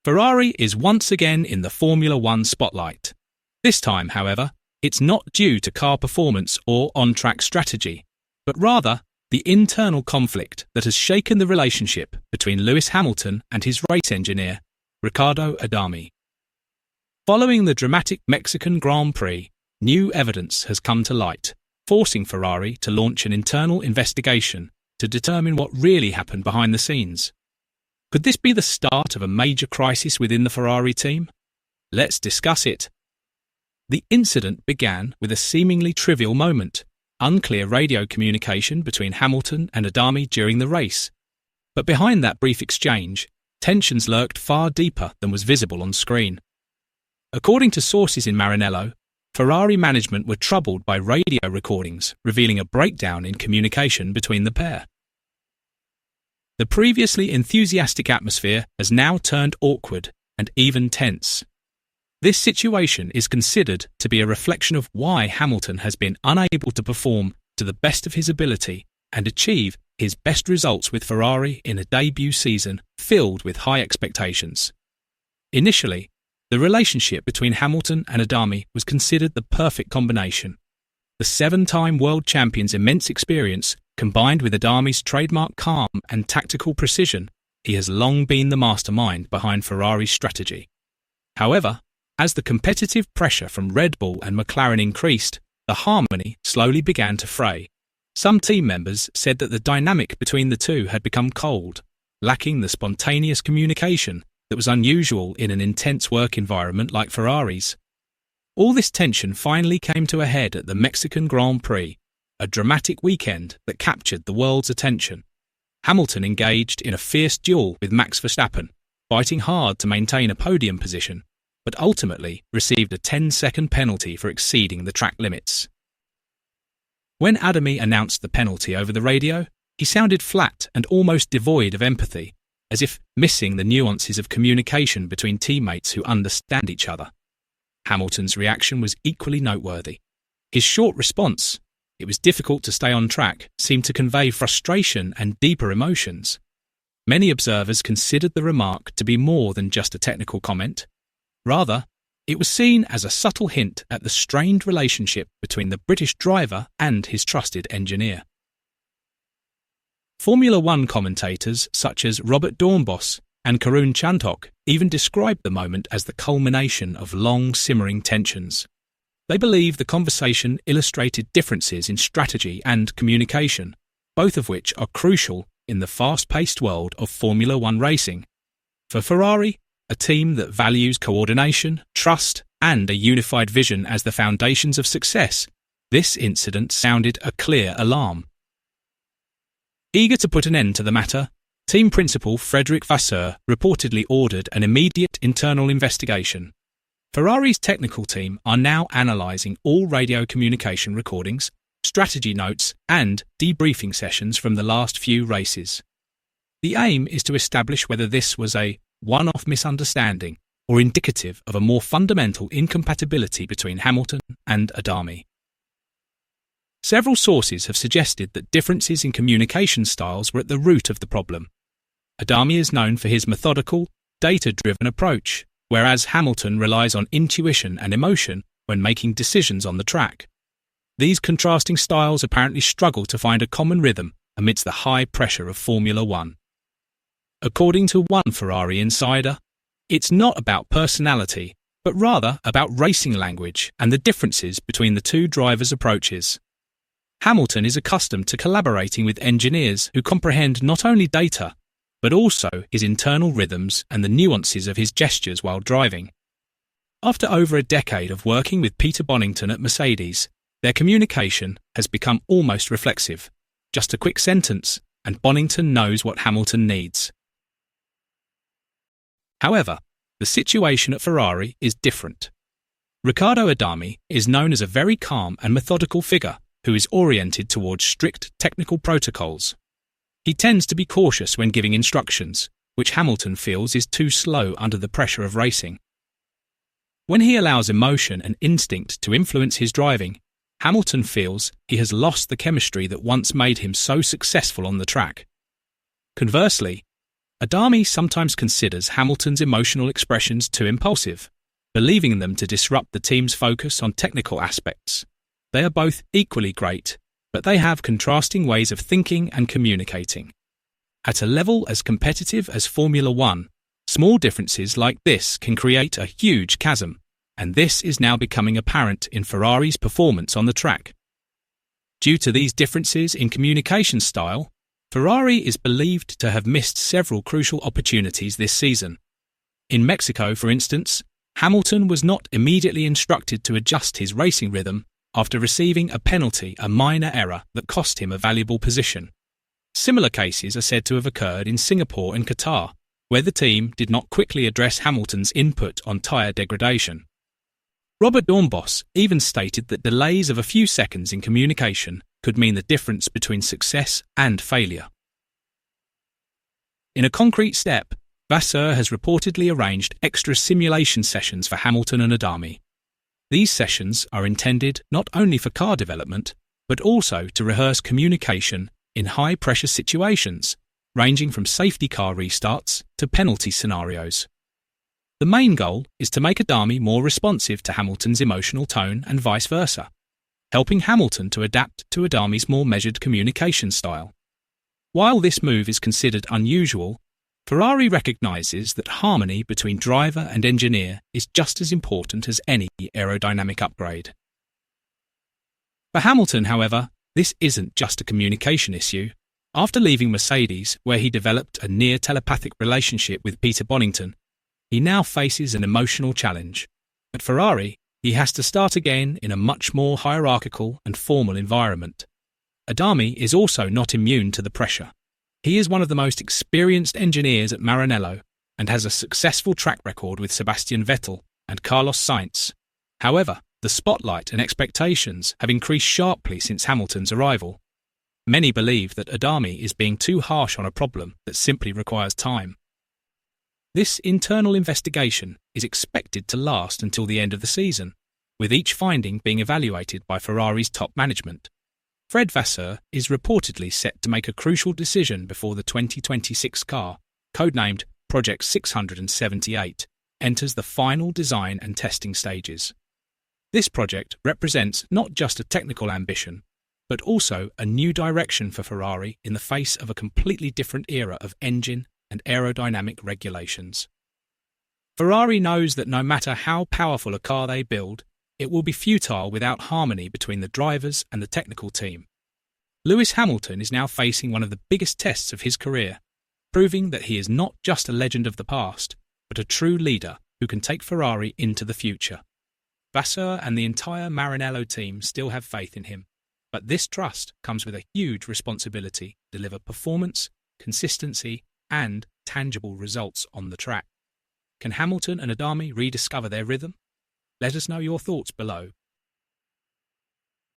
Ferrari is once again in the Formula One spotlight. This time, however, it's not due to car performance or on-track strategy, but rather the internal conflict that has shaken the relationship between Lewis Hamilton and his race engineer, Ricardo Adami. Following the dramatic Mexican Grand Prix, new evidence has come to light, forcing Ferrari to launch an internal investigation to determine what really happened behind the scenes. Could this be the start of a major crisis within the Ferrari team? Let's discuss it. The incident began with a seemingly trivial moment, unclear radio communication between Hamilton and Adami during the race. But behind that brief exchange, tensions lurked far deeper than was visible on screen. According to sources in Maranello, Ferrari management were troubled by radio recordings revealing a breakdown in communication between the pair. The previously enthusiastic atmosphere has now turned awkward and even tense. This situation is considered to be a reflection of why Hamilton has been unable to perform to the best of his ability and achieve his best results with Ferrari in a debut season filled with high expectations. Initially, the relationship between Hamilton and Adami was considered the perfect combination. The seven-time world champion's immense experience, combined with Adami's trademark calm and tactical precision, he has long been the mastermind behind Ferrari's strategy. However, as the competitive pressure from Red Bull and McLaren increased, the harmony slowly began to fray. Some team members said that the dynamic between the two had become cold, lacking the spontaneous communication that was unusual in an intense work environment like Ferrari's. All this tension finally came to a head at the Mexican Grand Prix, a dramatic weekend that captured the world's attention. Hamilton engaged in a fierce duel with Max Verstappen, fighting hard to maintain a podium position, but ultimately received a 10-second penalty for exceeding the track limits. When Adami announced the penalty over the radio, he sounded flat and almost devoid of empathy, as if missing the nuances of communication between teammates who understand each other. Hamilton's reaction was equally noteworthy. His short response, "It was difficult to stay on track," seemed to convey frustration and deeper emotions. Many observers considered the remark to be more than just a technical comment. Rather, it was seen as a subtle hint at the strained relationship between the British driver and his trusted engineer. Formula One commentators such as Robert Dornbos and Karun Chantok even described the moment as the culmination of long simmering tensions. They believe the conversation illustrated differences in strategy and communication, both of which are crucial in the fast-paced world of Formula One racing. For Ferrari, a team that values coordination, trust, and a unified vision as the foundations of success, this incident sounded a clear alarm. Eager to put an end to the matter, team principal Frederic Vasseur reportedly ordered an immediate internal investigation. Ferrari's technical team are now analysing all radio communication recordings, strategy notes, and debriefing sessions from the last few races. The aim is to establish whether this was a one-off misunderstanding or indicative of a more fundamental incompatibility between Hamilton and Adami. Several sources have suggested that differences in communication styles were at the root of the problem. Adami is known for his methodical, data-driven approach, whereas Hamilton relies on intuition and emotion when making decisions on the track. These contrasting styles apparently struggle to find a common rhythm amidst the high pressure of Formula One. According to one Ferrari insider, it's not about personality, but rather about racing language and the differences between the two drivers' approaches. Hamilton is accustomed to collaborating with engineers who comprehend not only data, but also his internal rhythms and the nuances of his gestures while driving. After over a decade of working with Peter Bonington at Mercedes, their communication has become almost reflexive. Just a quick sentence, and Bonington knows what Hamilton needs. However, the situation at Ferrari is different. Ricardo Adami is known as a very calm and methodical figure who is oriented towards strict technical protocols. He tends to be cautious when giving instructions, which Hamilton feels is too slow under the pressure of racing. When he allows emotion and instinct to influence his driving, Hamilton feels he has lost the chemistry that once made him so successful on the track. Conversely, Adami sometimes considers Hamilton's emotional expressions too impulsive, believing them to disrupt the team's focus on technical aspects. They are both equally great, but they have contrasting ways of thinking and communicating. At a level as competitive as Formula One, small differences like this can create a huge chasm, and this is now becoming apparent in Ferrari's performance on the track. Due to these differences in communication style, Ferrari is believed to have missed several crucial opportunities this season. In Mexico, for instance, Hamilton was not immediately instructed to adjust his racing rhythm after receiving a penalty, a minor error that cost him a valuable position. Similar cases are said to have occurred in Singapore and Qatar, where the team did not quickly address Hamilton's input on tyre degradation. Robert Dornbos even stated that delays of a few seconds in communication could mean the difference between success and failure. In a concrete step, Vasseur has reportedly arranged extra simulation sessions for Hamilton and Adami. These sessions are intended not only for car development, but also to rehearse communication in high-pressure situations, ranging from safety car restarts to penalty scenarios. The main goal is to make Adami more responsive to Hamilton's emotional tone and vice versa, helping Hamilton to adapt to Adami's more measured communication style. While this move is considered unusual, Ferrari recognises that harmony between driver and engineer is just as important as any aerodynamic upgrade. For Hamilton, however, this isn't just a communication issue. After leaving Mercedes, where he developed a near telepathic relationship with Peter Bonington, he now faces an emotional challenge. At Ferrari, he has to start again in a much more hierarchical and formal environment. Adami is also not immune to the pressure. He is one of the most experienced engineers at Maranello and has a successful track record with Sebastian Vettel and Carlos Sainz. However, the spotlight and expectations have increased sharply since Hamilton's arrival. Many believe that Adami is being too harsh on a problem that simply requires time. This internal investigation is expected to last until the end of the season, with each finding being evaluated by Ferrari's top management. Fred Vasseur is reportedly set to make a crucial decision before the 2026 car, codenamed Project 678, enters the final design and testing stages. This project represents not just a technical ambition, but also a new direction for Ferrari in the face of a completely different era of engine and aerodynamic regulations. Ferrari knows that no matter how powerful a car they build, it will be futile without harmony between the drivers and the technical team. Lewis Hamilton is now facing one of the biggest tests of his career, proving that he is not just a legend of the past, but a true leader who can take Ferrari into the future. Vasseur and the entire Maranello team still have faith in him, but this trust comes with a huge responsibility to deliver performance, consistency, and tangible results on the track. Can Hamilton and Adami rediscover their rhythm? Let us know your thoughts below